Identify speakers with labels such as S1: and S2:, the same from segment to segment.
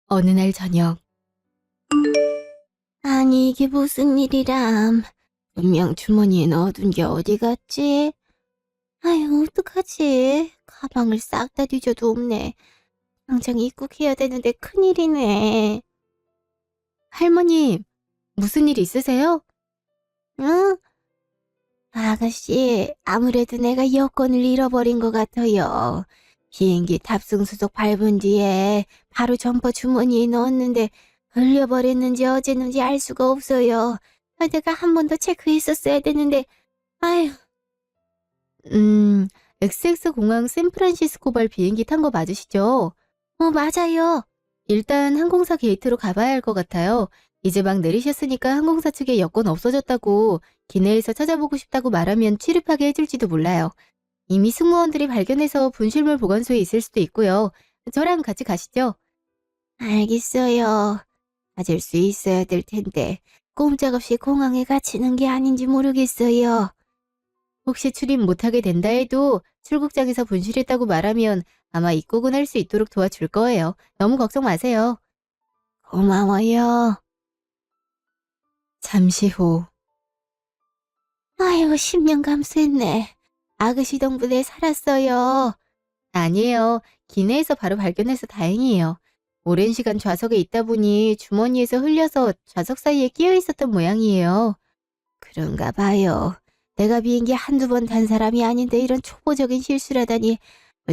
S1: 어느 날 저녁,
S2: 아니, 이게 무슨 일이람. 분명 주머니에 넣어둔 게 어디 갔지? 아유, 어떡하지? 가방을 싹 다 뒤져도 없네. 당장 입국해야 되는데 큰일이네.
S1: 할머님, 무슨 일 있으세요?
S2: 응? 아가씨, 아무래도 내가 여권을 잃어버린 것 같아요. 비행기 탑승 수속 밟은 뒤에 바로 점퍼 주머니에 넣었는데 흘려버렸는지 어쨌는지 알 수가 없어요. 내가 한 번 더 체크했었어야 되는데, 아유.
S1: XX 공항 샌프란시스코발 비행기 탄 거 맞으시죠?
S2: 맞아요.
S1: 일단 항공사 게이트로 가봐야 할 것 같아요. 이제 막 내리셨으니까 항공사 측에 여권 없어졌다고 기내에서 찾아보고 싶다고 말하면 취급하게 해줄지도 몰라요. 이미 승무원들이 발견해서 분실물 보관소에 있을 수도 있고요. 저랑 같이 가시죠.
S2: 알겠어요. 찾을 수 있어야 될 텐데 꼼짝없이 공항에 갇히는 게 아닌지 모르겠어요.
S1: 혹시 출입 못하게 된다 해도 출국장에서 분실했다고 말하면 아마 입국은 할 수 있도록 도와줄 거예요. 너무 걱정 마세요.
S2: 고마워요.
S1: 잠시 후.
S2: 아유, 10년 감수했네. 아가씨 덕분에 살았어요.
S1: 아니에요. 기내에서 바로 발견해서 다행이에요. 오랜 시간 좌석에 있다 보니 주머니에서 흘려서 좌석 사이에 끼어 있었던 모양이에요.
S2: 그런가 봐요. 내가 비행기 한두 번 탄 사람이 아닌데 이런 초보적인 실수라다니.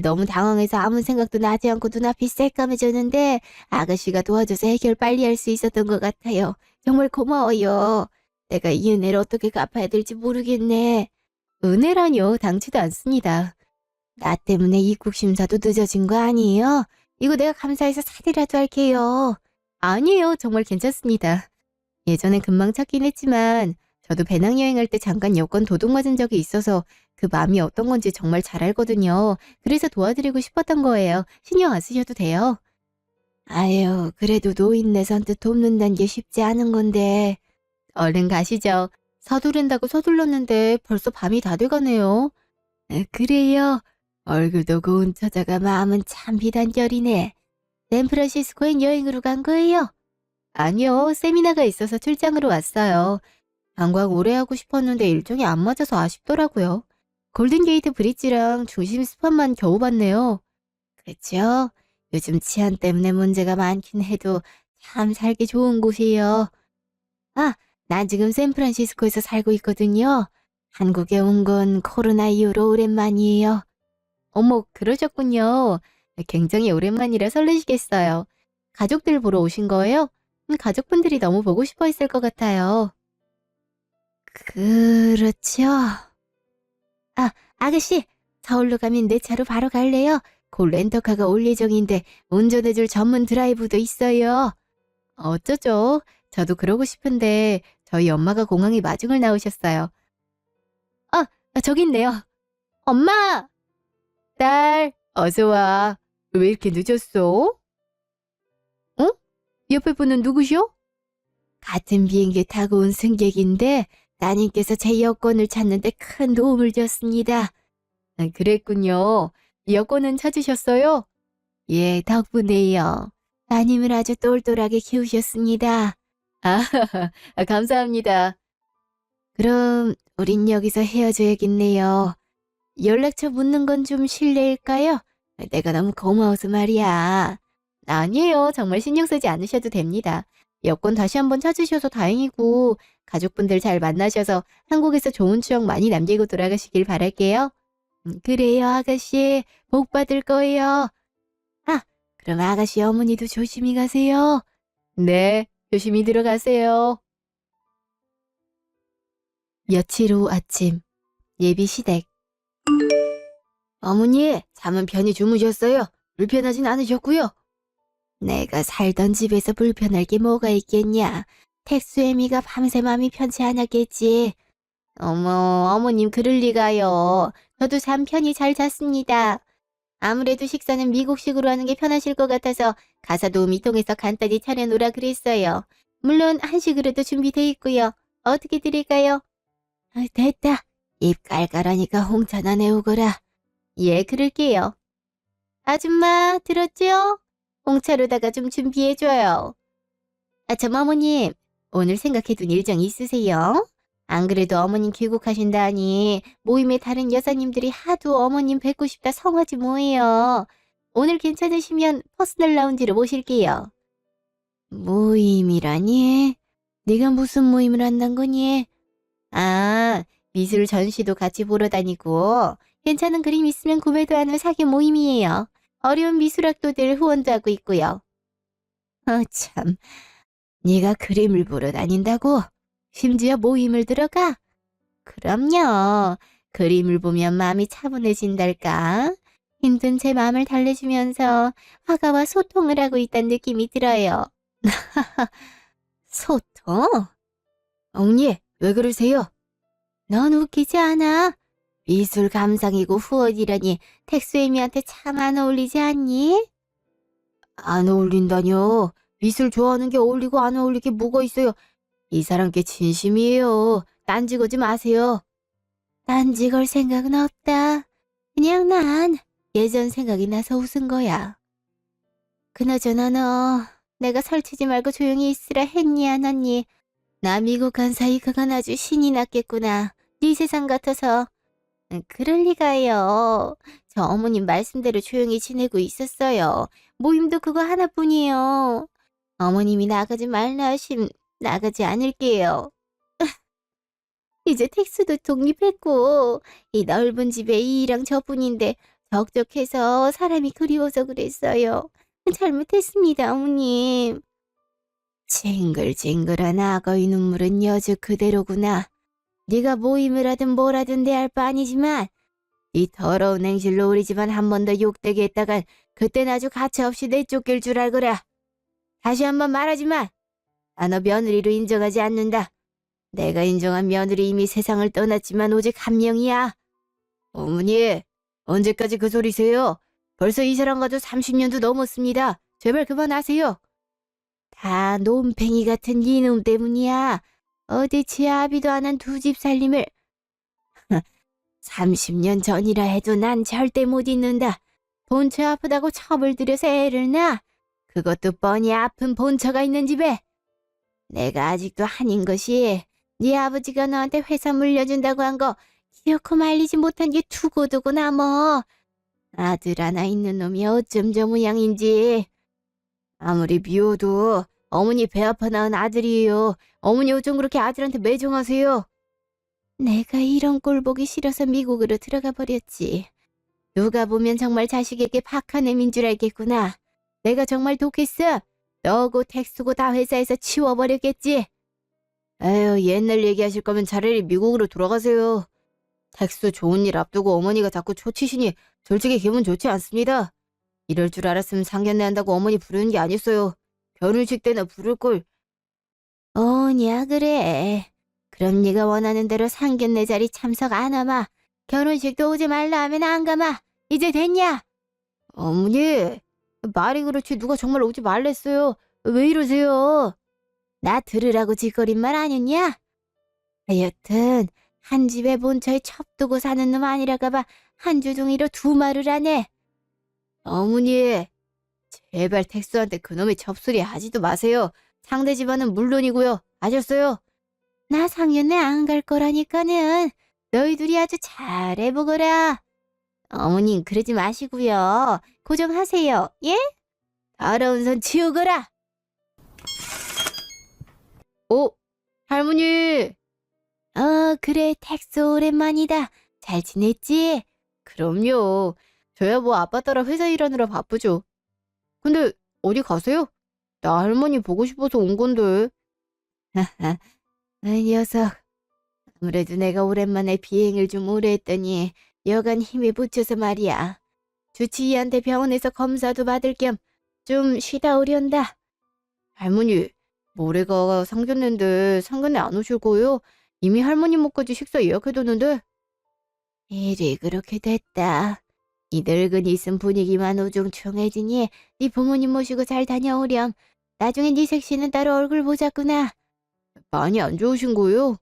S2: 너무 당황해서 아무 생각도 나지 않고 눈앞이 새까매졌는데 아가씨가 도와줘서 해결 빨리 할 수 있었던 것 같아요. 정말 고마워요. 내가 이 은혜를 어떻게 갚아야 될지 모르겠네.
S1: 은혜라뇨. 당치도 않습니다.
S2: 나 때문에 입국 심사도 늦어진 거 아니에요? 이거 내가 감사해서 사리라도 할게요.
S1: 아니에요. 정말 괜찮습니다. 예전엔 금방 찾긴 했지만 저도 배낭여행할 때 잠깐 여권 도둑 맞은 적이 있어서 그 마음이 어떤 건지 정말 잘 알거든요. 그래서 도와드리고 싶었던 거예요. 신경 안 쓰셔도 돼요.
S2: 아유, 그래도 노인네 선뜻 돕는다는 게 쉽지 않은 건데.
S1: 얼른 가시죠. 서두른다고 서둘렀는데 벌써 밤이 다 돼가네요.
S2: 그래요. 얼굴도 고운 처자가 마음은 참 비단결이네. 샌프란시스코엔 여행으로 간 거예요?
S1: 아니요, 세미나가 있어서 출장으로 왔어요. 관광 오래 하고 싶었는데 일정이 안 맞아서 아쉽더라고요. 골든게이트 브릿지랑 중심 스팟만 겨우 봤네요.
S2: 그쵸? 요즘 치안 때문에 문제가 많긴 해도 참 살기 좋은 곳이에요. 아, 난 지금 샌프란시스코에서 살고 있거든요. 한국에 온 건 코로나 이후로 오랜만이에요.
S1: 어머, 그러셨군요. 굉장히 오랜만이라 설레시겠어요. 가족들 보러 오신 거예요? 가족분들이 너무 보고 싶어 했을 것 같아요.
S2: 그렇죠. 아가씨, 서울로 가면 내 차로 바로 갈래요? 곧 렌터카가 올 예정인데 운전해줄 전문 드라이브도 있어요.
S1: 어쩌죠? 저도 그러고 싶은데 저희 엄마가 공항에 마중을 나오셨어요. 아, 저기 있네요. 엄마! 딸, 어서 와. 왜 이렇게 늦었어? 어? 옆에 분은 누구셔?
S2: 같은 비행기 타고 온 승객인데 따님께서 제 여권을 찾는데 큰 도움을 줬습니다.
S1: 그랬군요. 여권은 찾으셨어요?
S2: 예, 덕분에요. 따님을 아주 똘똘하게 키우셨습니다.
S1: 아, 감사합니다.
S2: 그럼 우린 여기서 헤어져야겠네요. 연락처 묻는 건 좀 실례일까요? 내가 너무 고마워서 말이야.
S1: 아니에요. 정말 신경 쓰지 않으셔도 됩니다. 여권 다시 한번 찾으셔서 다행이고, 가족분들 잘 만나셔서 한국에서 좋은 추억 많이 남기고 돌아가시길 바랄게요.
S2: 그래요, 아가씨. 복 받을 거예요. 아, 그럼 아가씨 어머니도 조심히 가세요.
S1: 네, 조심히 들어가세요. 며칠 후 아침, 예비 시댁.
S2: 어머니, 잠은 편히 주무셨어요? 불편하진 않으셨고요? 내가 살던 집에서 불편할 게 뭐가 있겠냐. 택수애미가 밤새 맘이 편치 않았겠지. 어머, 어머님 그럴 리가요. 저도 잠 편히 잘 잤습니다. 아무래도 식사는 미국식으로 하는 게 편하실 것 같아서 가사 도우미 통해서 간단히 차려놓으라 그랬어요. 물론 한식으로도 준비돼 있고요. 어떻게 드릴까요? 됐다. 입 깔깔하니까 홍차나 내오거라. 예, 그럴게요. 아줌마, 들었죠?
S1: 공차로다가 좀 준비해줘요. 참 어머님, 오늘 생각해둔 일정 있으세요? 안 그래도 어머님 귀국하신다니 모임에 다른 여사님들이 하도 어머님 뵙고 싶다 성화지 뭐예요. 오늘 괜찮으시면 퍼스널 라운지로 모실게요. 모임이라니? 네가 무슨 모임을 한단 거니? 아, 미술 전시도 같이 보러 다니고 괜찮은 그림 있으면 구매도 하는 사교 모임이에요. 어려운 미술학도들 후원도 하고 있고요. 참, 네가 그림을 보러 다닌다고? 심지어 모임을 들어가? 그럼요. 그림을 보면 마음이 차분해진달까? 힘든 제 마음을 달래주면서 화가와 소통을 하고 있다는 느낌이 들어요. 소통? 언니, 왜 그러세요? 넌 웃기지 않아? 미술 감상이고 후원이라니 텍스에미한테 참 안 어울리지 않니? 안 어울린다뇨. 미술 좋아하는 게 어울리고 안 어울리게 뭐가 있어요. 이 사람께 진심이에요. 딴지 거지 마세요. 딴지 걸 생각은 없다. 그냥 난 예전 생각이 나서 웃은 거야. 그나저나 너 내가 설치지 말고 조용히 있으라 했니 안 했니? 나 미국 간 사이 그간 아주 신이 났겠구나. 네 세상 같아서. 그럴 리가요. 저 어머님 말씀대로 조용히 지내고 있었어요. 모임도 그거 하나뿐이에요. 어머님이 나가지 말라 하심 나가지 않을게요. 이제 텍스도 독립했고 이 넓은 집에 이랑 저뿐인데 적적해서 사람이 그리워서 그랬어요. 잘못했습니다, 어머님. 징글징글한 악어의 눈물은 여주 그대로구나. 네가 모임을 하든 뭘 하든 대할 바 아니지만 이 더러운 행실로 우리 집안 한 번 더 욕되게 했다간 그땐 아주 가차없이 내쫓길 줄 알거라. 다시 한번 말하지만 나 너 며느리로 인정하지 않는다. 내가 인정한 며느리 이미 세상을 떠났지만 오직 한 명이야. 어머니, 언제까지 그 소리세요? 벌써 이 사람과도 30년도 넘었습니다. 제발 그만하세요. 다 놈팽이 같은 이놈 때문이야. 어디 지아비도 안 한 두 집 살림을 30년 전이라 해도 난 절대 못 잊는다. 본처 아프다고 첩을 들여서 애를 낳아. 그것도 뻔히 아픈 본처가 있는 집에. 내가 아직도 한인 것이 네 아버지가 너한테 회사 물려준다고 한 거 기어코 말리지 못한 게 두고두고 남어. 아들 하나 있는 놈이 어쩜 저 모양인지. 아무리 미워도 어머니 배 아파 낳은 아들이에요. 어머니 어쩜 그렇게 아들한테 매정하세요? 내가 이런 꼴 보기 싫어서 미국으로 들어가 버렸지. 누가 보면 정말 자식에게 박한 애민 줄 알겠구나. 내가 정말 독했어. 너고 텍스고 다 회사에서 치워버렸겠지. 에휴, 옛날 얘기하실 거면 차라리 미국으로 돌아가세요. 텍스 좋은 일 앞두고 어머니가 자꾸 초치시니 솔직히 기분 좋지 않습니다. 이럴 줄 알았으면 상견례 한다고 어머니 부르는 게 아니었어요. 결혼식 때나 부를걸. 냐 그래. 그럼 네가 원하는 대로 상견례 자리 참석 안 하마. 결혼식도 오지 말라 하면 안 가마. 이제 됐냐? 어머니, 말이 그렇지 누가 정말 오지 말랬어요. 왜 이러세요? 나 들으라고 짓거린 말 아니었냐? 하여튼 한 집에 본처에 첩두고 사는 놈 아니라가봐 한 주둥이로 두 말을 하네. 어머니, 제발 텍스한테 그놈의 첩소리 하지도 마세요. 상대 집안은 물론이고요. 아셨어요? 나 상견례 안 갈 거라니까는. 너희 둘이 아주 잘해보거라. 어머님 그러지 마시고요. 고정하세요. 예? 더러운 손 치우거라. 할머니. 그래 텍스 오랜만이다. 잘 지냈지? 그럼요. 저야 뭐 아빠 따라 회사 일하느라 바쁘죠. 근데 어디 가세요? 나 할머니 보고 싶어서 온 건데. 하하, 이 녀석. 아무래도 내가 오랜만에 비행을 좀 오래 했더니 여간 힘에 붙여서 말이야. 주치의한테 병원에서 검사도 받을 겸 좀 쉬다 오련다. 할머니, 모레가 상견례인데 상견례 안 오실 거예요? 이미 할머니 목까지 식사 예약해뒀는데. 일이 그렇게 됐다. 이 늙은이 있은 분위기만 우중충해지니 네 부모님 모시고 잘 다녀오렴. 나중에 네 색시는 따로 얼굴 보자꾸나. 많이 안 좋으신 거예요?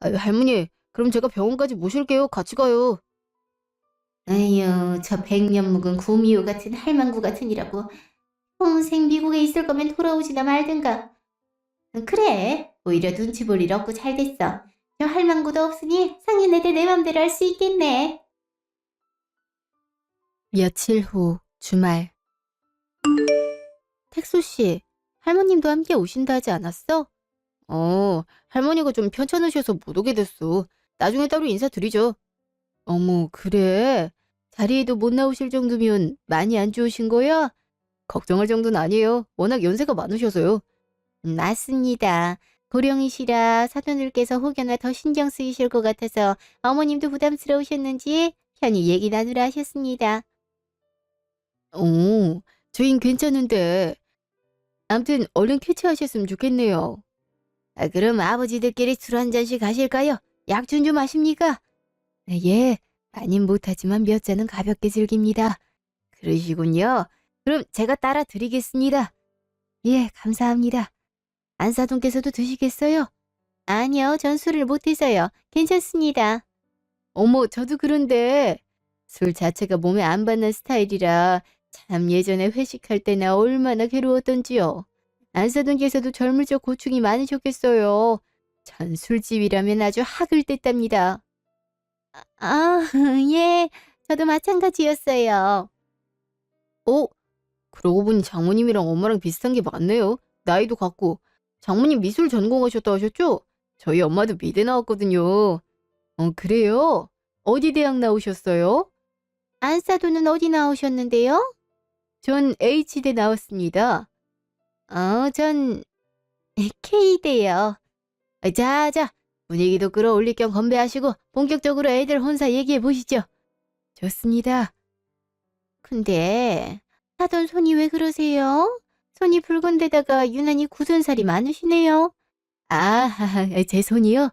S1: 할머니, 그럼 제가 병원까지 모실게요. 같이 가요. 아유, 저 백년 묵은 구미호 같은 할망구 같으니라고. 평생 미국에 있을 거면 돌아오지나 말든가. 그래, 오히려 눈치 볼 일 없고 잘 됐어. 저 할망구도 없으니 상인애들 내 맘대로 할 수 있겠네. 며칠 후 주말. 택수 씨, 할머님도 함께 오신다 하지 않았어? 할머니가 좀 편찮으셔서 못 오게 됐어. 나중에 따로 인사드리죠. 어머, 그래? 자리에도 못 나오실 정도면 많이 안 좋으신 거야? 걱정할 정도는 아니에요. 워낙 연세가 많으셔서요. 맞습니다. 고령이시라 사돈들께서 혹여나 더 신경 쓰이실 것 같아서 어머님도 부담스러우셨는지 편히 얘기 나누라 하셨습니다. 저흰 괜찮은데. 암튼 얼른 쾌차하셨으면 좋겠네요. 그럼 아버지들끼리 술 한 잔씩 하실까요? 약준 좀 하십니까? 예, 많긴 못하지만 몇 잔은 가볍게 즐깁니다. 그러시군요. 그럼 제가 따라 드리겠습니다. 예, 감사합니다. 안사돈께서도 드시겠어요? 아니요, 전 술을 못해서요. 괜찮습니다. 어머, 저도 그런데 술 자체가 몸에 안 받는 스타일이라 참 예전에 회식할 때나 얼마나 괴로웠던지요. 안사돈께서도 젊을 적 고충이 많으셨겠어요. 전 술집이라면 아주 학을 뗐답니다. 예, 저도 마찬가지였어요. 어? 그러고 보니 장모님이랑 엄마랑 비슷한 게 많네요. 나이도 같고. 장모님 미술 전공하셨다 하셨죠? 저희 엄마도 미대 나왔거든요. 그래요? 어디 대학 나오셨어요? 안사도는 어디 나오셨는데요? 전 H대 나왔습니다. 전 K대요. 자, 분위기도 끌어올릴 겸 건배하시고 본격적으로 애들 혼사 얘기해 보시죠. 좋습니다. 근데 사돈 손이 왜 그러세요? 손이 붉은 데다가 유난히 굳은 살이 많으시네요. 제 손이요?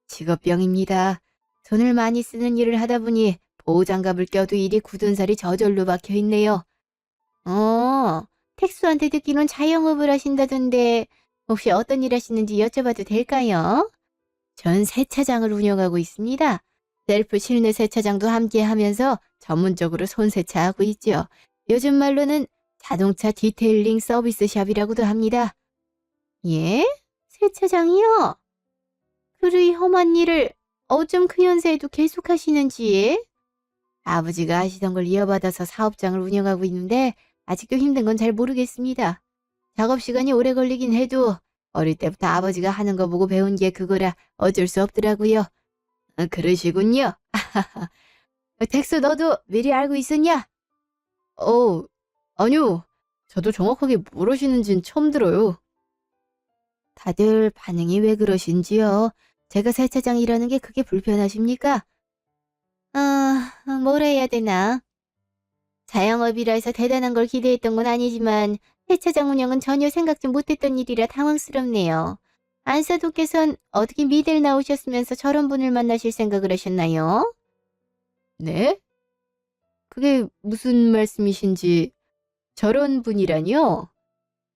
S1: 직업병입니다. 손을 많이 쓰는 일을 하다 보니 보호장갑을 껴도 일이 굳은 살이 저절로 박혀 있네요. 택수한테 듣기론 자영업을 하신다던데 혹시 어떤 일 하시는지 여쭤봐도 될까요? 전 세차장을 운영하고 있습니다. 셀프 실내 세차장도 함께 하면서 전문적으로 손세차하고 있죠. 요즘 말로는 자동차 디테일링 서비스샵이라고도 합니다. 예? 세차장이요? 그리 험한 일을 어쩜 그 연세에도 계속 하시는지? 아버지가 하시던 걸 이어받아서 사업장을 운영하고 있는데 아직도 힘든 건 잘 모르겠습니다. 작업 시간이 오래 걸리긴 해도 어릴 때부터 아버지가 하는 거 보고 배운 게 그거라 어쩔 수 없더라고요. 그러시군요. 텍스 너도 미리 알고 있었냐? 아니요. 저도 정확하게 뭘 하시는진 처음 들어요. 다들 반응이 왜 그러신지요? 제가 세차장 일하는 게 그게 불편하십니까? 뭘 해야 되나? 자영업이라 해서 대단한 걸 기대했던 건 아니지만 세차장 운영은 전혀 생각지 못했던 일이라 당황스럽네요. 안사도께선 어떻게 미대를 나오셨으면서 저런 분을 만나실 생각을 하셨나요? 네? 그게 무슨 말씀이신지. 저런 분이라뇨?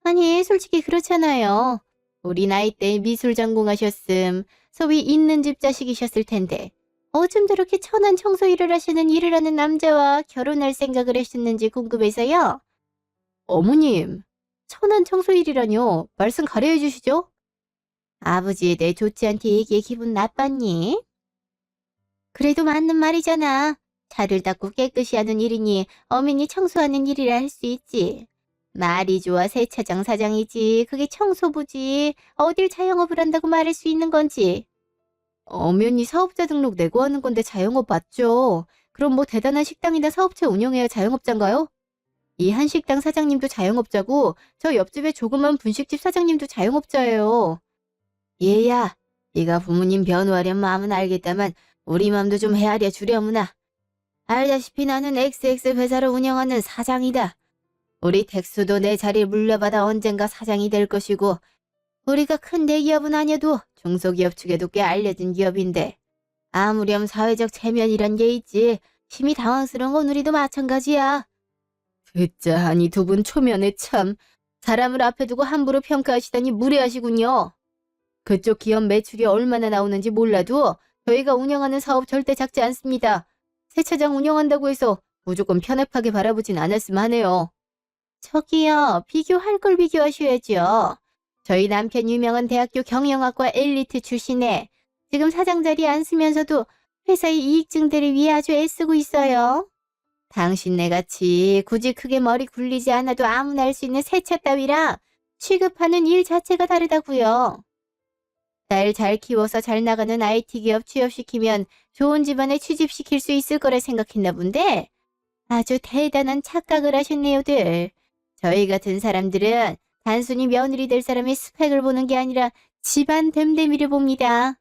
S1: 아니, 솔직히 그렇잖아요. 우리 나이 때 미술 전공하셨음, 소위 있는 집 자식이셨을 텐데 어쩜 저렇게 천한 청소 일을 하시는 일을 하는 남자와 결혼할 생각을 하셨는지 궁금해서요. 어머님, 천한 청소 일이라뇨? 말씀 가려해 주시죠. 아버지에 대해 좋지 않게 얘기해 기분 나빴니? 그래도 맞는 말이잖아. 차를 닦고 깨끗이 하는 일이니 어민이 청소하는 일이라 할 수 있지. 말이 좋아 세차장 사장이지 그게 청소부지 어딜 자영업을 한다고 말할 수 있는 건지. 엄연히 사업자 등록 내고 하는 건데 자영업 맞죠? 그럼 뭐 대단한 식당이나 사업체 운영해야 자영업자인가요? 이 한식당 사장님도 자영업자고 저 옆집에 조그만 분식집 사장님도 자영업자예요. 얘야, 네가 부모님 변호하려는 마음은 알겠다만 우리 맘도 좀 헤아려 주려무나. 알다시피 나는 XX 회사를 운영하는 사장이다. 우리 텍수도 내 자리를 물려받아 언젠가 사장이 될 것이고 우리가 큰 대기업은 아니어도 중소기업 측에도 꽤 알려진 기업인데 아무렴 사회적 체면이란 게 있지 심히 당황스러운 건 우리도 마찬가지야. 듣자 하니 두 분 초면에 참 사람을 앞에 두고 함부로 평가하시다니 무례하시군요. 그쪽 기업 매출이 얼마나 나오는지 몰라도 저희가 운영하는 사업 절대 작지 않습니다. 세차장 운영한다고 해서 무조건 편협하게 바라보진 않았으면 하네요. 저기요, 비교할 걸 비교하셔야죠. 저희 남편 유명한 대학교 경영학과 엘리트 출신에 지금 사장 자리에 앉으면서도 회사의 이익 증대를 위해 아주 애쓰고 있어요. 당신네같이 굳이 크게 머리 굴리지 않아도 아무나 할 수 있는 세차 따위랑 취급하는 일 자체가 다르다고요. 딸 잘 키워서 잘 나가는 IT 기업 취업시키면 좋은 집안에 취직시킬 수 있을 거라 생각했나 본데 아주 대단한 착각을 하셨네요들. 저희 같은 사람들은 단순히 며느리 될 사람의 스펙을 보는 게 아니라 집안 됨됨이를 봅니다.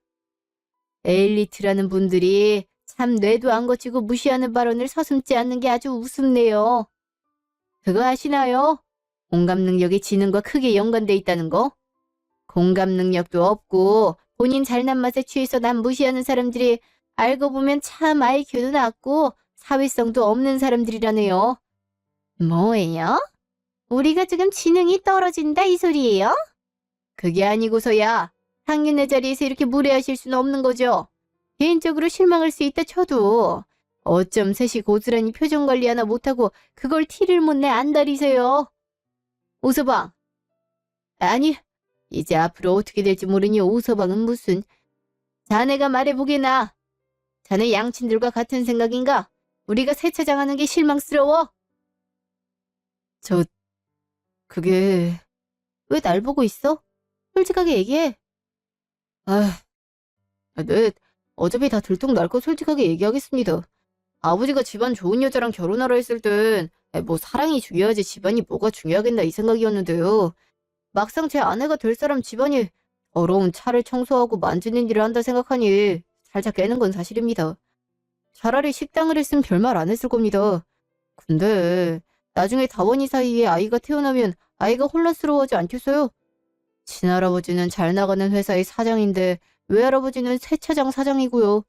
S1: 엘리트라는 분들이 참 뇌도 안 거치고 무시하는 발언을 서슴지 않는 게 아주 우습네요. 그거 아시나요? 공감 능력이 지능과 크게 연관돼 있다는 거? 공감 능력도 없고 본인 잘난 맛에 취해서 남 무시하는 사람들이 알고 보면 참 IQ도 낮고 사회성도 없는 사람들이라네요. 뭐예요? 우리가 지금 지능이 떨어진다 이 소리예요? 그게 아니고서야 상윤의 자리에서 이렇게 무례하실 수는 없는 거죠. 개인적으로 실망할 수 있다 쳐도 어쩜 셋이 고스란히 표정 관리 하나 못하고 그걸 티를 못 내 안달이세요. 오서방. 아니, 이제 앞으로 어떻게 될지 모르니 오서방은 무슨. 자네가 말해보게나. 자네 양친들과 같은 생각인가? 우리가 세차장 하는 게 실망스러워? 그게... 왜 날 보고 있어? 솔직하게 얘기해. 네, 어차피 다 들통날 거 솔직하게 얘기하겠습니다. 아버지가 집안 좋은 여자랑 결혼하라 했을 땐 뭐 사랑이 중요하지 집안이 뭐가 중요하겠나 이 생각이었는데요. 막상 제 아내가 될 사람 집안이 더러운 차를 청소하고 만지는 일을 한다 생각하니 살짝 깨는 건 사실입니다. 차라리 식당을 했으면 별말 안 했을 겁니다. 근데 나중에 다원이 사이에 아이가 태어나면 아이가 혼란스러워하지 않겠어요? 친할아버지는 잘 나가는 회사의 사장인데 외할아버지는 세차장 사장이고요.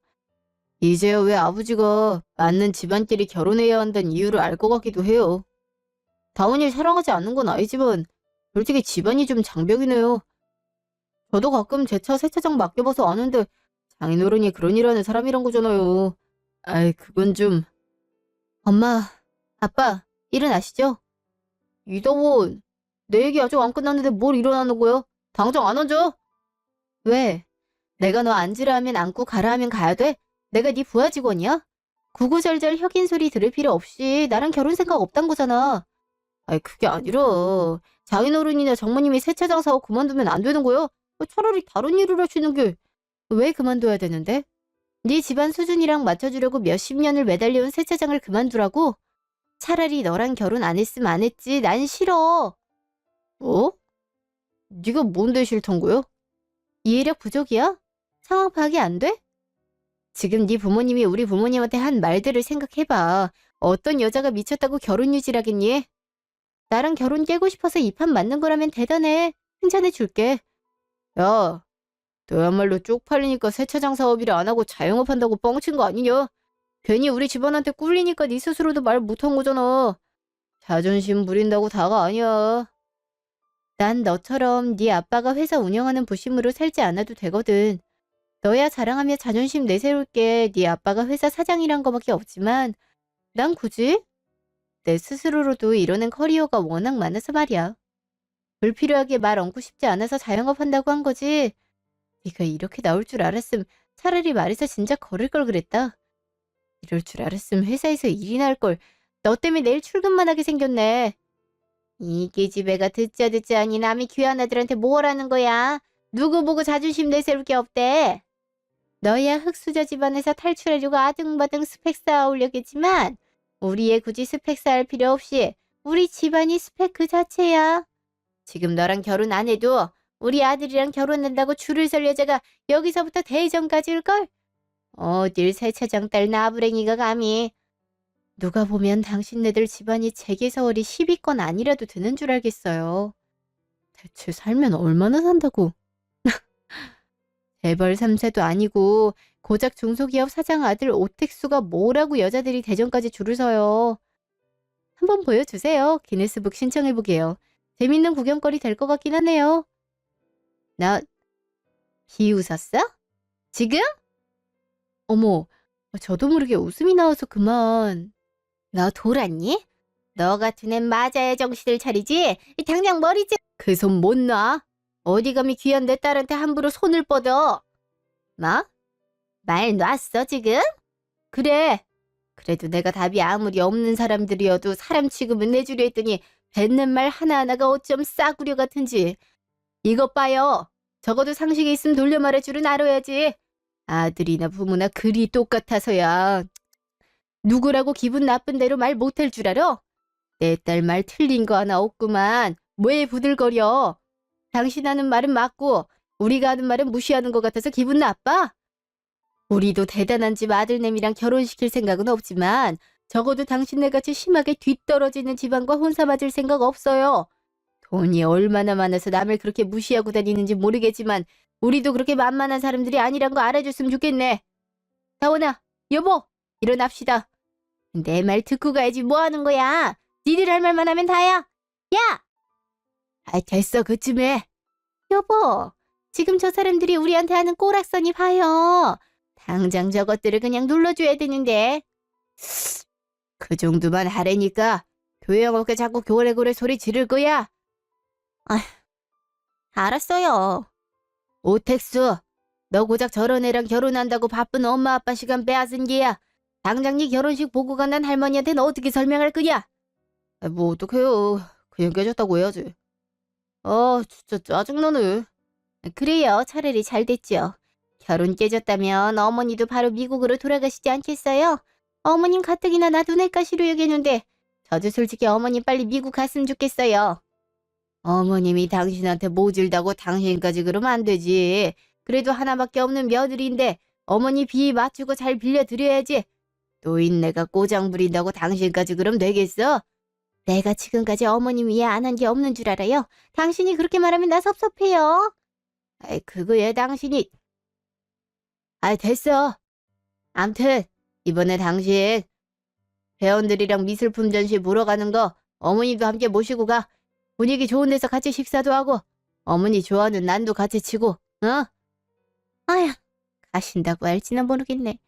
S1: 이제야 왜 아버지가 맞는 집안끼리 결혼해야 한다는 이유를 알 것 같기도 해요. 다원이를 사랑하지 않는 건 아니지만 솔직히 집안이 좀 장벽이네요. 저도 가끔 제 차 세차장 맡겨봐서 아는데 장인어른이 그런 일 하는 사람이란 거잖아요. 아이 그건 좀... 엄마, 아빠, 일어나시죠? 이다원, 내 얘기 아직 안 끝났는데 뭘 일어나는 거야? 당장 안 앉아? 왜? 내가 너 앉으라 하면 앉고 가라 하면 가야 돼? 내가 네 부하 직원이야? 구구절절 혁인 소리 들을 필요 없이 나랑 결혼 생각 없단 거잖아. 아이 그게 아니라 장인어른이나 장모님이 세차장 사고 그만두면 안 되는 거야? 차라리 다른 일을 하시는 게... 왜 그만둬야 되는데? 네 집안 수준이랑 맞춰주려고 몇십 년을 매달려온 세차장을 그만두라고? 차라리 너랑 결혼 안 했으면 안 했지. 난 싫어. 뭐? 네가 뭔데 싫던 거야? 이해력 부족이야? 상황 파악이 안 돼? 지금 네 부모님이 우리 부모님한테 한 말들을 생각해봐. 어떤 여자가 미쳤다고 결혼 유지하겠니? 나랑 결혼 깨고 싶어서 이 판 맞는 거라면 대단해. 칭찬해 줄게. 야, 너야말로 쪽팔리니까 세차장 사업이라 안 하고 자영업 한다고 뻥친 거 아니냐? 괜히 우리 집안한테 꿀리니까 네 스스로도 말 못한 거잖아. 자존심 부린다고 다가 아니야. 난 너처럼 네 아빠가 회사 운영하는 부심으로 살지 않아도 되거든. 너야 자랑하며 자존심 내세울 게 네 아빠가 회사 사장이란 거밖에 없지만 난 굳이 내 스스로로도 이뤄낸 커리어가 워낙 많아서 말이야. 불필요하게 말 얹고 싶지 않아서 자영업한다고 한 거지. 네가 이렇게 나올 줄 알았음 차라리 말해서 진작 걸을 걸 그랬다. 이럴 줄 알았음 회사에서 일이나 할 걸. 너 때문에 내일 출근만 하게 생겼네. 이 기집애가 듣자 하니 남이 귀한 아들한테 뭘 하는 거야. 누구 보고 자존심 내세울 게 없대. 너야 흑수저 집안에서 탈출하려고 아등바등 스펙 쌓아 올렸겠지만 우리 애 굳이 스펙 쌓을 필요 없이 우리 집안이 스펙 그 자체야. 지금 너랑 결혼 안 해도 우리 아들이랑 결혼한다고 줄을 설 여자가 여기서부터 대전까지 올걸? 어딜 세차장 딸 나부랭이가 감히. 누가 보면 당신네들 집안이 재계서월이 10위권 아니라도 드는 줄 알겠어요. 대체 살면 얼마나 산다고. 재벌 3세도 아니고 고작 중소기업 사장 아들 오택수가 뭐라고 여자들이 대전까지 줄을 서요. 한번 보여주세요. 기네스북 신청해보게요. 재밌는 구경거리 될 것 같긴 하네요. 나 비웃었어? 지금? 어머, 저도 모르게 웃음이 나와서 그만.
S2: 너 돌았니? 너 같은 애 맞아야 정신을 차리지. 당장 머리 좀.
S1: 그 손 못 놔. 어디 감히 귀한 내 딸한테 함부로 손을 뻗어.
S2: 뭐? 말 놨어 지금?
S1: 그래. 그래도 내가 답이 아무리 없는 사람들이어도 사람 취급은 내주려 했더니 뱉는 말 하나하나가 어쩜 싸구려 같은지. 이것 봐요. 적어도 상식이 있으면 돌려 말할 줄은 알아야지. 아들이나 부모나 그리 똑같아서야. 누구라고 기분 나쁜 대로 말 못할 줄 알아? 내 딸 말 틀린 거 하나 없구만. 왜 부들거려? 당신 하는 말은 맞고 우리가 하는 말은 무시하는 것 같아서 기분 나빠? 우리도 대단한 집 아들내미랑 결혼시킬 생각은 없지만 적어도 당신네같이 심하게 뒤떨어지는 집안과 혼사 맞을 생각 없어요. 돈이 얼마나 많아서 남을 그렇게 무시하고 다니는지 모르겠지만 우리도 그렇게 만만한 사람들이 아니란 거 알아줬으면 좋겠네. 다원아, 여보, 일어납시다. 내 말 듣고 가야지 뭐 하는 거야. 니들 할 말만 하면 다야. 야! 아, 됐어 그쯤에. 여보, 지금 저 사람들이 우리한테 하는 꼬락서니 봐요. 당장 저것들을 그냥 눌러줘야 되는데. 그 정도만 하라니까. 교양 없게 자꾸 고래고래 소리 지를 거야.
S2: 알았어요.
S1: 오택수, 너 고작 저런 애랑 결혼한다고 바쁜 엄마 아빠 시간 빼앗은 게야. 당장 네 결혼식 보고 간난 할머니한테는 어떻게 설명할 거냐? 뭐 어떡해요. 그냥 깨졌다고 해야지. 진짜 짜증나네.
S2: 그래요. 차라리 잘 됐죠. 결혼 깨졌다면 어머니도 바로 미국으로 돌아가시지 않겠어요? 어머님 가뜩이나 나 눈엣가 싫어야겠는데 저도 솔직히 어머님 빨리 미국 갔으면 좋겠어요.
S1: 어머님이 당신한테 모질다고 당신까지 그러면 안 되지. 그래도 하나밖에 없는 며느리인데 어머니 비 맞추고 잘 빌려드려야지. 또 인내가 꼬장 부린다고 당신까지 그럼 되겠어?
S2: 내가 지금까지 어머님 위해 안 한 게 없는 줄 알아요? 당신이 그렇게 말하면 나 섭섭해요.
S1: 아이 그거야 당신이. 아이 됐어. 암튼 이번에 당신 회원들이랑 미술품 전시 보러 가는 거 어머니도 함께 모시고 가. 분위기 좋은 데서 같이 식사도 하고 어머니 좋아하는 난도 같이 치고 어?
S2: 아휴, 가신다고 할지는 모르겠네.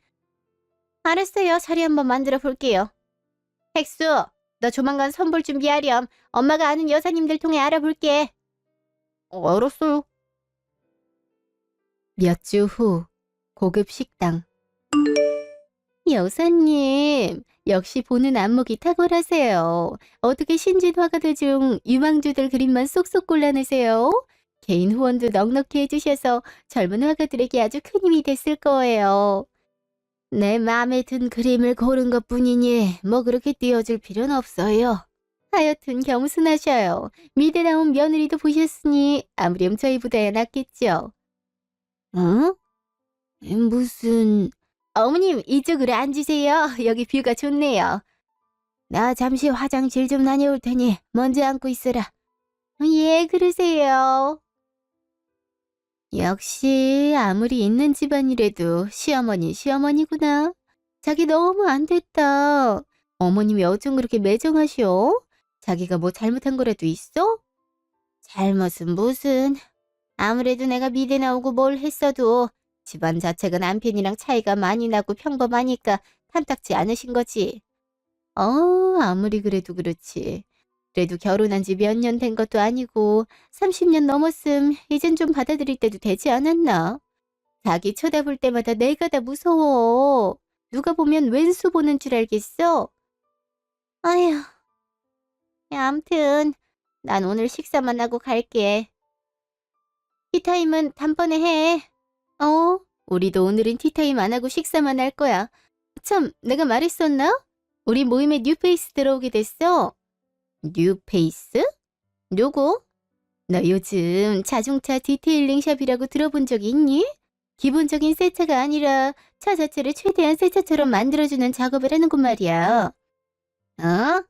S2: 알았어요. 자리 한번 만들어 볼게요. 헥수, 너 조만간 선볼 준비하렴. 엄마가 아는 여사님들 통해 알아볼게.
S1: 알았어요. 몇 주 후 고급 식당. 여사님, 역시 보는 안목이 탁월하세요. 어떻게 신진화가들 중 유망주들 그림만 쏙쏙 골라내세요? 개인 후원도 넉넉히 해주셔서 젊은 화가들에게 아주 큰 힘이 됐을 거예요. 내 마음에 든 그림을 고른 것뿐이니 뭐 그렇게 띄워줄 필요는 없어요. 하여튼 겸손하셔요. 미대 나온 며느리도 보셨으니 아무렴 저희보다야 낫겠죠. 어? 무슨... 어머님 이쪽으로 앉으세요. 여기 뷰가 좋네요. 나 잠시 화장실 좀 다녀올 테니 먼저 앉고 있어라. 예, 그러세요. 역시 아무리 있는 집안이라도 시어머니구나. 자기 너무 안 됐다. 어머님이 어쩜 그렇게 매정하셔? 자기가 뭐 잘못한 거라도 있어? 잘못은 무슨. 아무래도 내가 미대 나오고 뭘 했어도 집안 자체가 남편이랑 차이가 많이 나고 평범하니까 탐탁지 않으신 거지. 아무리 그래도 그렇지. 그래도 결혼한 지 몇 년 된 것도 아니고 30년 넘었음 이젠 좀 받아들일 때도 되지 않았나? 자기 쳐다볼 때마다 내가 다 무서워. 누가 보면 왼수 보는 줄 알겠어? 아휴. 야, 암튼 난 오늘 식사만 하고 갈게. 티타임은 단번에 해. 우리도 오늘은 티타임 안 하고 식사만 할 거야. 참, 내가 말했었나? 우리 모임에 뉴페이스 들어오게 됐어. 뉴페이스? 누구? 너 요즘 자동차 디테일링 샵이라고 들어본 적이 있니? 기본적인 새 차가 아니라 차 자체를 최대한 새 차처럼 만들어주는 작업을 하는 곳 말이야. 어?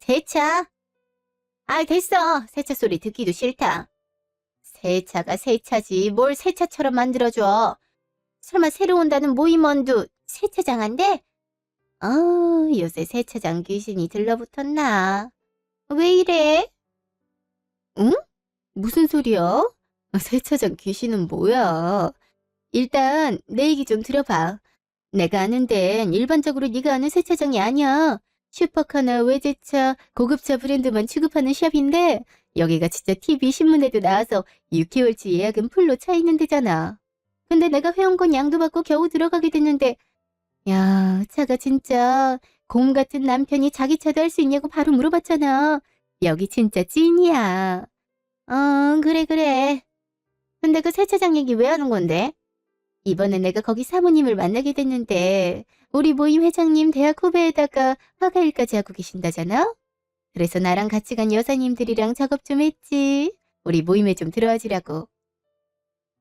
S1: 새 차? 아, 됐어. 새 차 소리 듣기도 싫다. 새 차가 새 차지 뭘 새 차처럼 만들어줘. 설마 새로 온다는 모임원도 세차장한데? 요새 세차장 귀신이 들러붙었나? 왜 이래? 응? 무슨 소리야? 세차장 귀신은 뭐야? 일단 내 얘기 좀 들어봐. 내가 아는 데는 일반적으로 네가 아는 세차장이 아니야. 슈퍼카나 외제차, 고급차 브랜드만 취급하는 샵인데 여기가 진짜 TV 신문에도 나와서 6개월치 예약은 풀로 차 있는 데잖아. 근데 내가 회원권 양도 받고 겨우 들어가게 됐는데 야, 차가 진짜 곰 같은 남편이 자기 차도 할 수 있냐고 바로 물어봤잖아. 여기 진짜 찐이야. 그래, 그래. 근데 그 세차장 얘기 왜 하는 건데? 이번에 내가 거기 사모님을 만나게 됐는데 우리 모임 회장님 대학 후배에다가 화가일까지 하고 계신다잖아? 그래서 나랑 같이 간 여사님들이랑 작업 좀 했지. 우리 모임에 좀 들어와 주라고.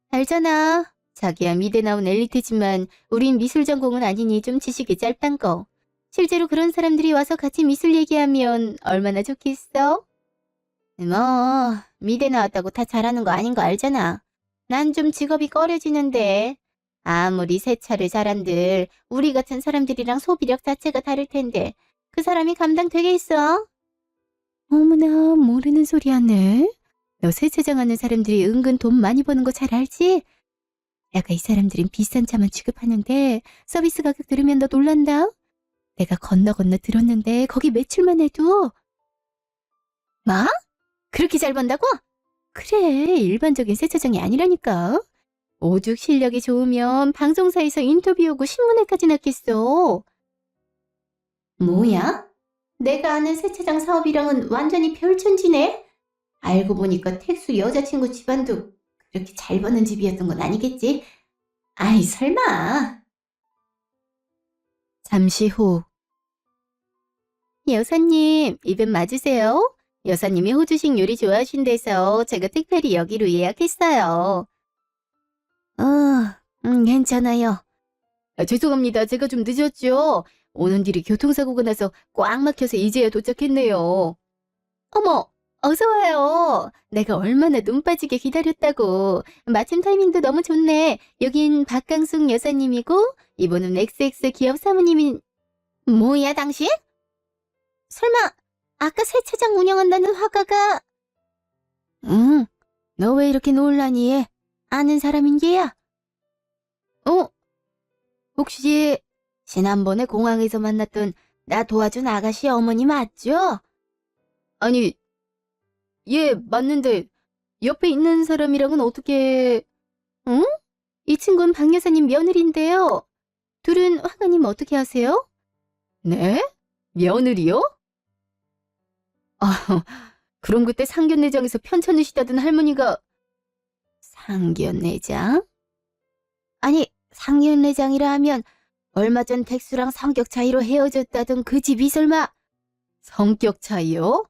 S1: 알잖아. 자기야 미대 나온 엘리트지만 우린 미술 전공은 아니니 좀 지식이 짧단 거. 실제로 그런 사람들이 와서 같이 미술 얘기하면 얼마나 좋겠어? 뭐 미대 나왔다고 다 잘하는 거 아닌 거 알잖아. 난 좀 직업이 꺼려지는데 아무리 세차를 잘한들 우리 같은 사람들이랑 소비력 자체가 다를 텐데 그 사람이 감당되겠어? 어머나 모르는 소리 하네. 너 세차장 하는 사람들이 은근 돈 많이 버는 거 잘 알지? 야가 이 사람들은 비싼 차만 취급하는데 서비스 가격 들으면 너 놀란다. 내가 건너 들었는데 거기 매출만 해도 뭐? 그렇게 잘 번다고? 그래 일반적인 세차장이 아니라니까. 오죽 실력이 좋으면 방송사에서 인터뷰 오고 신문에까지 났겠어. 뭐야? 내가 아는 세차장 사업이랑은 완전히 별천지네? 알고 보니까 택수 여자친구 집안도 그렇게 잘 버는 집이었던 건 아니겠지? 아이 설마. 잠시 후. 여사님 입엔 맞으세요? 여사님이 호주식 요리 좋아하신대서 제가 특별히 여기로 예약했어요. 괜찮아요. 죄송합니다. 제가 좀 늦었죠? 오는 길이 교통사고가 나서 꽉 막혀서 이제야 도착했네요. 어머, 어서 와요. 내가 얼마나 눈 빠지게 기다렸다고. 마침 타이밍도 너무 좋네. 여긴 박강숙 여사님이고 이분은 XX 기업 사모님인... 뭐야 당신? 설마 아까 세차장 운영한다는 화가가... 응, 너 왜 이렇게 놀라니? 아는 사람인 게야? 혹시 지난번에 공항에서 만났던 나 도와준 아가씨 어머니 맞죠? 아니, 예, 맞는데 옆에 있는 사람이랑은 어떻게... 응? 이 친구는 박 여사님 며느리인데요. 둘은 화가님 어떻게 아세요? 네? 며느리요? 아, 그럼 그때 상견례장에서 편찮으시다던 할머니가... 상견례장? 아니, 상견례장이라 하면 얼마 전 덱수랑 성격 차이로 헤어졌다던 그 집이 설마... 성격 차이요?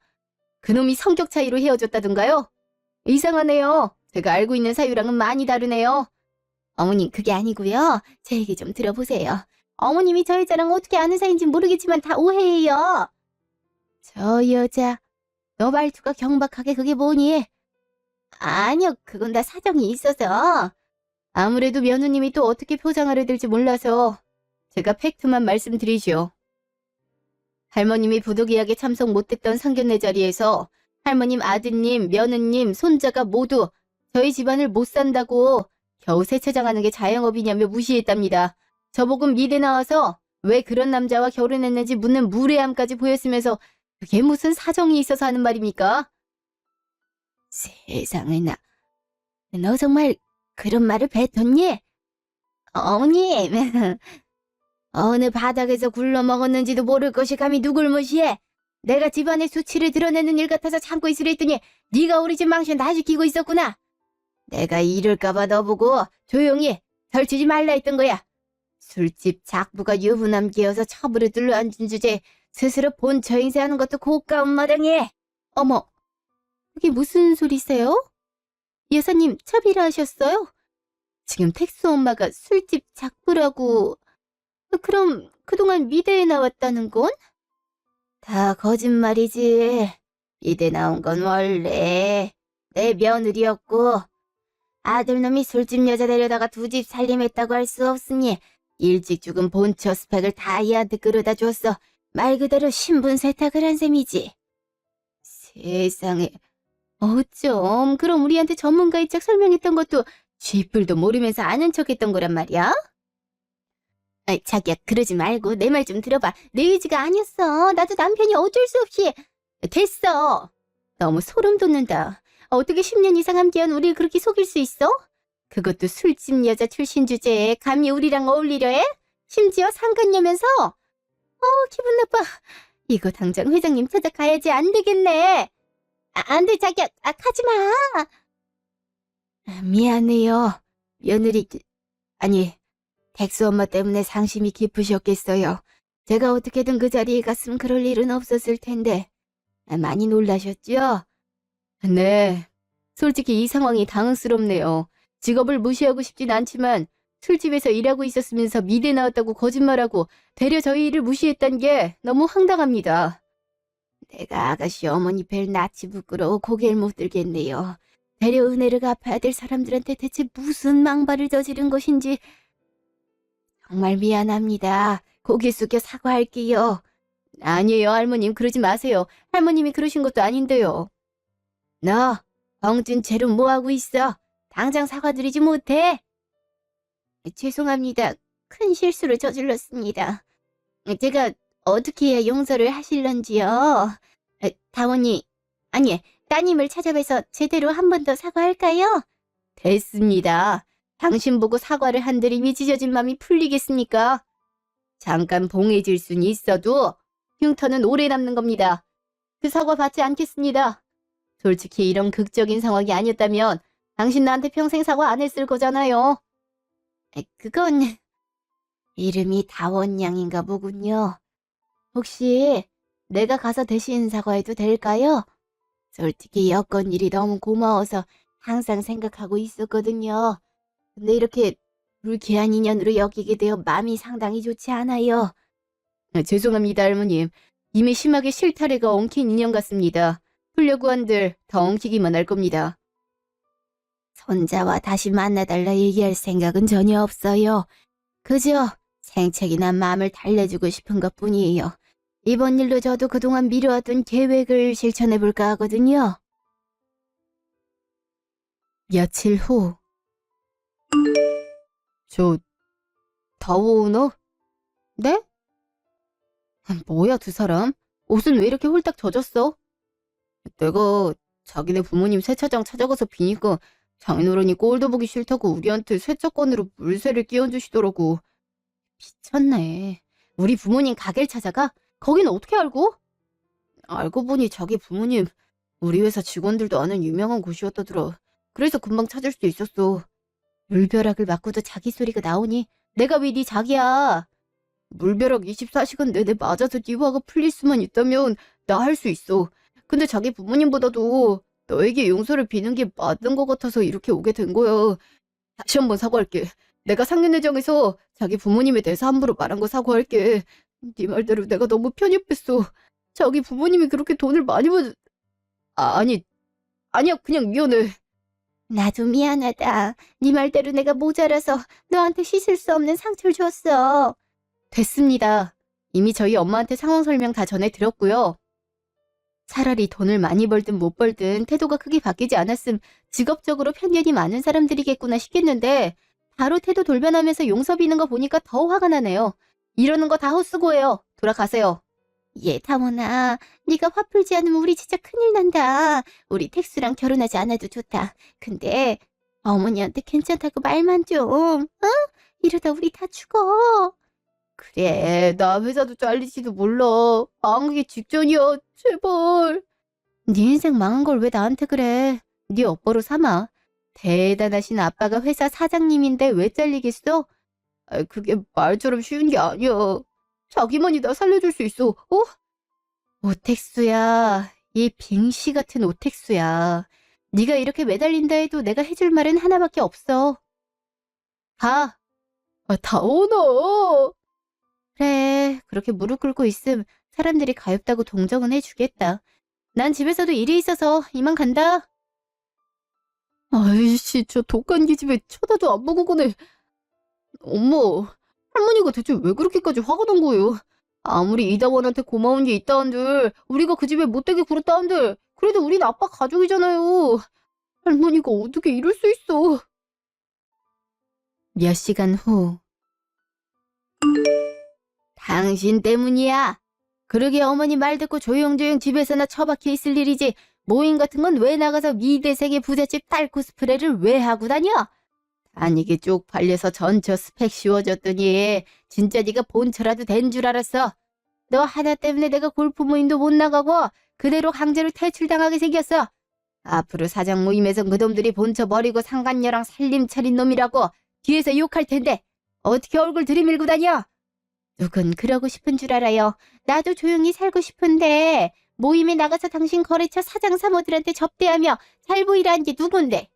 S1: 그놈이 성격 차이로 헤어졌다던가요? 이상하네요. 제가 알고 있는 사유랑은 많이 다르네요. 어머님 그게 아니고요. 제 얘기 좀 들어보세요. 어머님이 저 여자랑 어떻게 아는 사이인지 모르겠지만 다 오해예요. 저 여자, 너 말투가 경박하게 그게 뭐니? 아니요, 그건 다 사정이 있어서. 아무래도 며느님이 또 어떻게 포장하려 들지 몰라서 제가 팩트만 말씀드리죠. 할머님이 부득이하게 참석 못했던 상견례 자리에서 할머님 아드님, 며느님, 손자가 모두 저희 집안을 못 산다고 겨우 세차장하는 게 자영업이냐며 무시했답니다. 저보고 미대 나와서 왜 그런 남자와 결혼했는지 묻는 무례함까지 보였으면서 그게 무슨 사정이 있어서 하는 말입니까? 세상에나, 너 정말 그런 말을 뱉었니? 어머님, 어느 바닥에서 굴러먹었는지도 모를 것이 감히 누굴 무시해? 내가 집안의 수치를 드러내는 일 같아서 참고 있으려 했더니 네가 우리 집 망신 다 시키고 있었구나. 내가 이럴까봐 너보고 조용히 설치지 말라 했던 거야. 술집 작부가 유부남 끼어서 첩으로 둘러앉은 주제에 스스로 본처 행세하는 것도 고가운 마당에. 어머, 그게 무슨 소리세요? 여사님 첩이라 하셨어요? 지금 텍수 엄마가 술집 작부라고... 그럼 그동안 미대에 나왔다는 건? 다 거짓말이지. 미대 나온 건 원래 내 며느리였고 아들놈이 술집 여자 데려다가 두 집 살림했다고 할 수 없으니 일찍 죽은 본처 스펙을 다 얘한테 끌어다 줬어. 말 그대로 신분 세탁을 한 셈이지. 세상에, 어쩜 그럼 우리한테 전문가의 짝 설명했던 것도 쥐뿔도 모르면서 아는 척했던 거란 말이야?
S2: 자기야, 그러지 말고 내 말 좀 들어봐. 내 의지가 아니었어. 나도 남편이 어쩔 수 없이. 됐어. 너무 소름 돋는다. 어떻게 10년 이상 함께한 우리를 그렇게 속일 수 있어? 그것도 술집 여자 출신 주제에 감히 우리랑 어울리려 해? 심지어 상간녀면서? 기분 나빠. 이거 당장 회장님 찾아가야지. 안 되겠네. 안 돼, 자기야. 가지 마. 미안해요. 며느리, 아니, 덱스 엄마 때문에 상심이 깊으셨겠어요. 제가 어떻게든 그 자리에 갔으면 그럴 일은 없었을 텐데. 많이 놀라셨죠?
S1: 네. 솔직히 이 상황이 당황스럽네요. 직업을 무시하고 싶진 않지만 술집에서 일하고 있었으면서 미대 나왔다고 거짓말하고 되려 저희 일을 무시했단 게 너무 황당합니다.
S2: 내가 아가씨 어머니 뵐 낯이 부끄러워 고개를 못 들겠네요. 되려 은혜를 갚아야 될 사람들한테 대체 무슨 망발을 저지른 것인지 정말 미안합니다. 고개 숙여 사과할게요.
S1: 아니에요, 할머님. 그러지 마세요. 할머님이 그러신 것도 아닌데요.
S2: 너 벙찐 채로 뭐하고 있어? 당장 사과드리지 못해? 죄송합니다. 큰 실수를 저질렀습니다. 제가 어떻게 해야 용서를 하실런지요? 다원이, 아니, 따님을 찾아뵈서 제대로 한 번 더 사과할까요?
S1: 됐습니다. 당신 보고 사과를 한들이 찢어진 맘이 풀리겠습니까? 잠깐 봉해질 순 있어도 흉터는 오래 남는 겁니다. 그 사과 받지 않겠습니다. 솔직히 이런 극적인 상황이 아니었다면 당신 나한테 평생 사과 안 했을 거잖아요.
S2: 그건 이름이 다원양인가 보군요. 혹시 내가 가서 대신 사과해도 될까요? 솔직히 여건 일이 너무 고마워서 항상 생각하고 있었거든요. 근데 이렇게 불쾌한 인연으로 여기게 되어 마음이 상당히 좋지 않아요.
S1: 죄송합니다, 할머님. 이미 심하게 실타래가 엉킨 인연 같습니다. 풀려고 한들 더 엉키기만 할 겁니다.
S2: 손자와 다시 만나달라 얘기할 생각은 전혀 없어요. 그저 생책이 난 마음을 달래주고 싶은 것뿐이에요. 이번 일로 저도 그동안 미뤄왔던 계획을 실천해볼까 하거든요.
S1: 며칠 후. 다오 오너? 네? 뭐야, 두 사람? 옷은 왜 이렇게 홀딱 젖었어? 내가 자기네 부모님 세차장 찾아가서 비니까 장인어른이 꼴도 보기 싫다고 우리한테 세차건으로 물세를 끼얹으시더라고. 미쳤네. 우리 부모님 가게를 찾아가? 거긴 어떻게 알고? 알고 보니 자기 부모님 우리 회사 직원들도 아는 유명한 곳이었다더라. 그래서 금방 찾을 수 있었어. 물벼락을 맞고도 자기 소리가 나오니 내가 왜 네 자기야. 물벼락 24시간 내내 맞아서 네 화가 풀릴 수만 있다면 나 할 수 있어. 근데 자기 부모님보다도 너에게 용서를 비는 게 맞는 것 같아서 이렇게 오게 된 거야. 다시 한번 사과할게. 내가 상견례장에서 자기 부모님에 대해서 함부로 말한 거 사과할게. 네 말대로 내가 너무 편협했어. 자기 부모님이 그렇게 돈을 많이 아니야, 그냥 미안해.
S2: 나도 미안하다. 네 말대로 내가 모자라서 너한테 씻을 수 없는 상처를 줬어.
S1: 됐습니다. 이미 저희 엄마한테 상황 설명 다 전해드렸고요. 차라리 돈을 많이 벌든 못 벌든 태도가 크게 바뀌지 않았음 직업적으로 편견이 많은 사람들이겠구나 싶겠는데 바로 태도 돌변하면서 용서 비는 거 보니까 더 화가 나네요. 이러는 거 다 헛수고예요. 돌아가세요.
S2: 다원아, 네가 화 풀지 않으면 우리 진짜 큰일 난다. 우리 택수랑 결혼하지 않아도 좋다. 근데 어머니한테 괜찮다고 말만 좀, 이러다 우리 다 죽어.
S1: 그래, 나 회사도 잘리지도 몰라. 망하기 직전이야. 제발. 네 인생 망한 걸 왜 나한테 그래. 네 업보로 삼아. 대단하신 아빠가 회사 사장님인데 왜 잘리겠어? 그게 말처럼 쉬운 게 아니야. 자기만이 나 살려줄 수 있어. 오택수야. 이 빙시 같은 오택수야. 네가 이렇게 매달린다 해도 내가 해줄 말은 하나밖에 없어. 가. 다오너. 그래, 그렇게 무릎 꿇고 있음 사람들이 가엾다고 동정은 해주겠다. 난 집에서도 일이 있어서 이만 간다. 아이씨, 저 독한 기집애 쳐다도 안 보고 가네. 엄마, 할머니가 대체 왜 그렇게까지 화가 난 거예요? 아무리 이다원한테 고마운 게 있다 한들 우리가 그 집에 못되게 굴었다 한들 그래도 우린 아빠 가족이잖아요. 할머니가 어떻게 이럴 수 있어. 몇 시간 후.
S2: 당신 때문이야. 그러게 어머니 말 듣고 조용조용 집에서나 처박혀 있을 일이지. 모임 같은 건 왜 나가서 미대생의 부잣집 딸 코스프레를 왜 하고 다녀? 다니게 쪽팔려서 전처 스펙 씌워줬더니 진짜 네가 본처라도 된 줄 알았어. 너 하나 때문에 내가 골프 모임도 못 나가고 그대로 강제로 퇴출당하게 생겼어. 앞으로 사장 모임에선 그놈들이 본처 버리고 상간녀랑 살림 차린 놈이라고 뒤에서 욕할 텐데 어떻게 얼굴 들이밀고 다녀? 누군 그러고 싶은 줄 알아요. 나도 조용히 살고 싶은데 모임에 나가서 당신 거래처 사장 사모들한테 접대하며 잘 보이라는 게 누군데?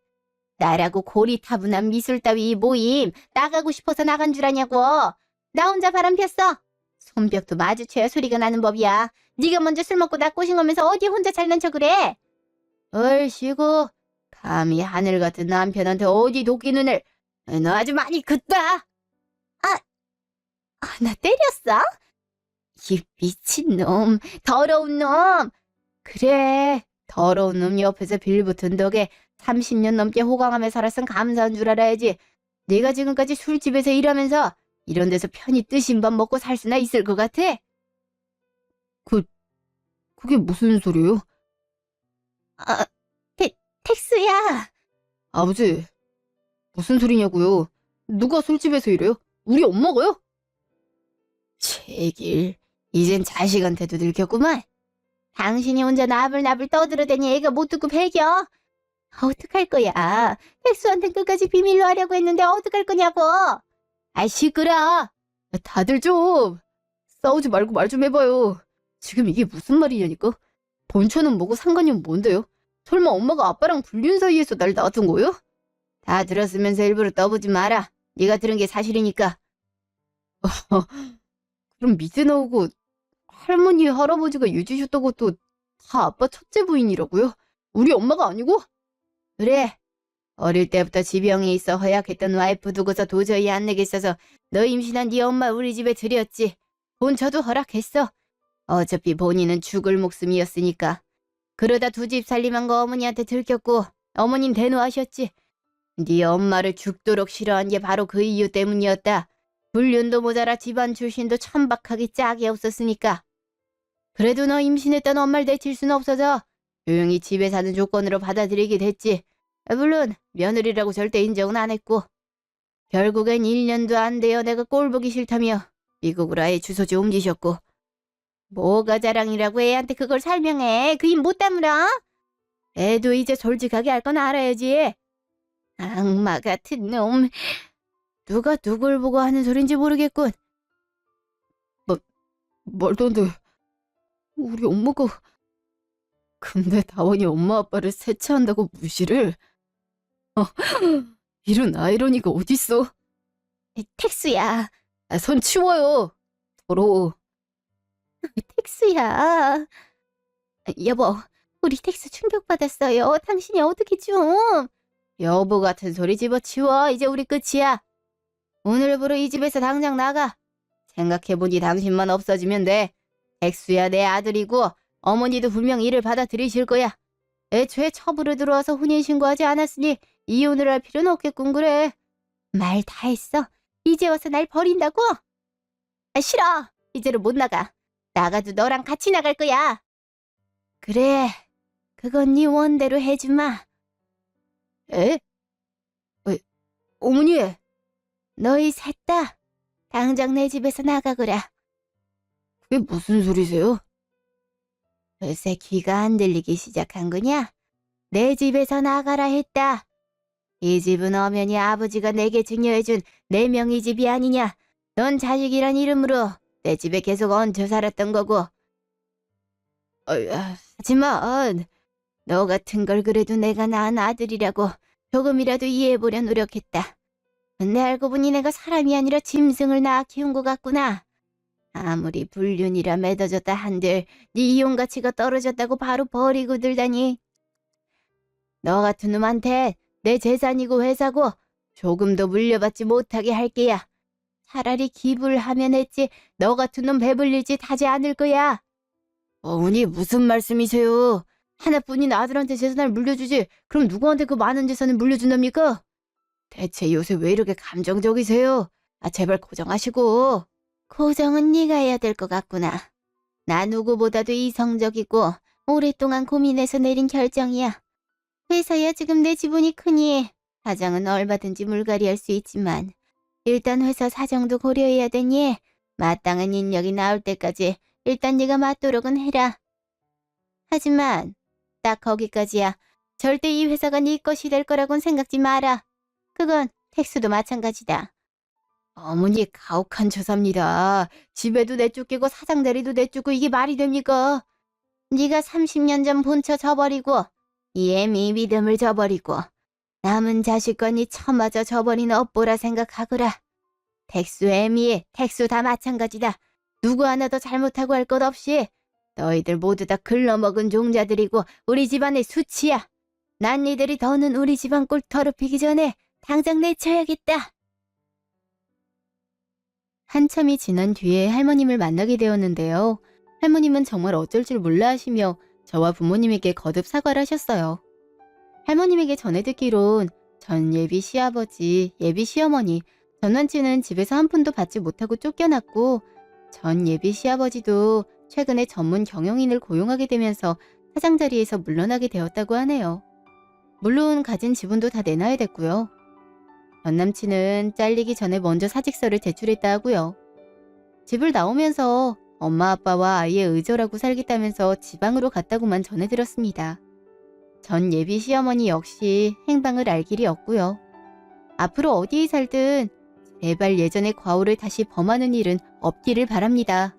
S2: 나라고 고리타분한 미술 따위 이 모임 나가고 싶어서 나간 줄 아냐고. 나 혼자 바람 폈어. 손뼉도 마주쳐야 소리가 나는 법이야. 네가 먼저 술 먹고 나 꼬신 거면서 어디 혼자 잘난 척을 해? 얼씨구 감히 하늘 같은 남편한테 어디 도끼 눈을. 너 아주 많이 긋다. 나 때렸어? 이 미친놈, 더러운 놈. 그래, 더러운 놈 옆에서 빌붙은 덕에 30년 넘게 호강하며 살았으면 감사한 줄 알아야지. 네가 지금까지 술집에서 일하면서 이런 데서 편히 뜨신 밥 먹고 살 수나 있을 것 같아? 그게 무슨 소리예요? 텍스야. 아버지, 무슨 소리냐고요? 누가 술집에서 일해요? 우리 엄마가요? 제길, 이젠 자식한테도 들켰구만. 당신이 혼자 나불나불 떠들어대니 애가 못 듣고 배겨. 어떡할 거야. 텍수한텐 끝까지 비밀로 하려고 했는데 어떡할 거냐고. 시끄러. 다들 좀 싸우지 말고 말 좀 해봐요. 지금 이게 무슨 말이냐니까. 본처는 뭐고 상관이 뭔데요? 설마 엄마가 아빠랑 불륜 사이에서 날 놔둔 거요? 다 들었으면서 일부러 떠보지 마라. 네가 들은 게 사실이니까. 그럼 밑에 나오고 할머니 할아버지가 유지셨던 것도 다 아빠 첫째 부인이라고요? 우리 엄마가 아니고? 그래. 어릴 때부터 지병이 있어 허약했던 와이프 두고서 도저히 안 내겠어서 너 임신한 네 엄마 우리 집에 들였지. 본처도 허락했어. 어차피 본인은 죽을 목숨이었으니까. 그러다 두 집 살림한 거 어머니한테 들켰고 어머님 대노하셨지. 네 엄마를 죽도록 싫어한 게 바로 그 이유 때문이었다. 불륜도 모자라 집안 출신도 천박하게 짝이 없었으니까. 그래도 너 임신했던 엄마를 내칠 수는 없어서 조용히 집에 사는 조건으로 받아들이게 됐지. 물론 며느리라고 절대 인정은 안 했고. 결국엔 1년도 안 되어 내가 꼴 보기 싫다며 미국으로 아예 주소지 옮기셨고. 뭐가 자랑이라고 애한테 그걸 설명해. 그 입 못 다물어? 애도 이제 솔직하게 할 건 알아야지. 악마 같은 놈. 누가 누굴 보고 하는 소린지 모르겠군. 말도 안 돼. 우리 엄마가. 근데 다원이 엄마 아빠를 세차한다고 무시를? 이런 아이러니가 어딨어? 텍수야. 손 치워요. 더러워. 텍수야. 여보, 우리 텍수 충격받았어요. 당신이 어떻게 좀. 여보 같은 소리 집어치워. 이제 우리 끝이야. 오늘부로 이 집에서 당장 나가. 생각해보니 당신만 없어지면 돼. 텍수야 내 아들이고 어머니도 분명 이를 받아들이실 거야. 애초에 첩으로 들어와서 혼인신고하지 않았으니 이혼을 할 필요는 없겠군. 그래. 말 다 했어. 이제 와서 날 버린다고? 싫어. 이제는 못 나가. 나가도 너랑 같이 나갈 거야. 그래. 그건 네 원대로 해주마. 에? 어머니. 너희 셋 다 당장 내 집에서 나가거라. 그게 무슨 소리세요? 요새 귀가 안 들리기 시작한 거냐? 내 집에서 나가라 했다. 이 집은 엄연히 아버지가 내게 증여해준 내 명의 집이 아니냐. 넌 자식이란 이름으로 내 집에 계속 얹혀 살았던 거고. 하지만 너 같은 걸 그래도 내가 낳은 아들이라고 조금이라도 이해해보려 노력했다. 근데 알고 보니 내가 사람이 아니라 짐승을 낳아 키운 것 같구나. 아무리 불륜이라 맺어졌다 한들 네 이용 가치가 떨어졌다고 바로 버리고 들다니. 너 같은 놈한테 내 재산이고 회사고 조금도 물려받지 못하게 할 게야. 차라리 기부를 하면 했지 너 같은 놈 배불릴 짓 하지 않을 거야. 어머니 무슨 말씀이세요? 하나뿐인 아들한테 재산을 물려주지 그럼 누구한테 그 많은 재산을 물려준답니까? 대체 요새 왜 이렇게 감정적이세요? 제발 고정하시고. 고정은 네가 해야 될 것 같구나. 나 누구보다도 이성적이고 오랫동안 고민해서 내린 결정이야. 회사야 지금 내 지분이 크니 사장은 얼마든지 물갈이할 수 있지만 일단 회사 사정도 고려해야 되니 마땅한 인력이 나올 때까지 일단 네가 맞도록은 해라. 하지만 딱 거기까지야. 절대 이 회사가 네 것이 될 거라고는 생각지 마라. 그건 텍스도 마찬가지다. 어머니 가혹한 처사입니다. 집에도 내쫓기고 사장 대리도 내쫓고 이게 말이 됩니까? 네가 30년 전 본처 저버리고 이 애미 믿음을 저버리고 남은 자식과 네 처마저 저버린 업보라 생각하거라. 텍수 애미, 텍수 다 마찬가지다. 누구 하나 더 잘못하고 할 것 없이 너희들 모두 다 글러먹은 종자들이고 우리 집안의 수치야. 난 니들이 더는 우리 집안 꼴 더럽히기 전에 당장 내쳐야겠다.
S1: 한참이 지난 뒤에 할머님을 만나게 되었는데요. 할머님은 정말 어쩔 줄 몰라 하시며 저와 부모님에게 거듭 사과를 하셨어요. 할머님에게 전해 듣기론 전 예비 시아버지, 예비 시어머니, 전완치는 집에서 한 푼도 받지 못하고 쫓겨났고 전 예비 시아버지도 최근에 전문 경영인을 고용하게 되면서 사장 자리에서 물러나게 되었다고 하네요. 물론 가진 지분도 다 내놔야 됐고요. 전 남친은 잘리기 전에 먼저 사직서를 제출했다 하고요. 집을 나오면서 엄마 아빠와 아이의 의저라고 살겠다면서 지방으로 갔다고만 전해들었습니다. 전 예비 시어머니 역시 행방을 알 길이 없고요. 앞으로 어디에 살든 제발 예전의 과오를 다시 범하는 일은 없기를 바랍니다.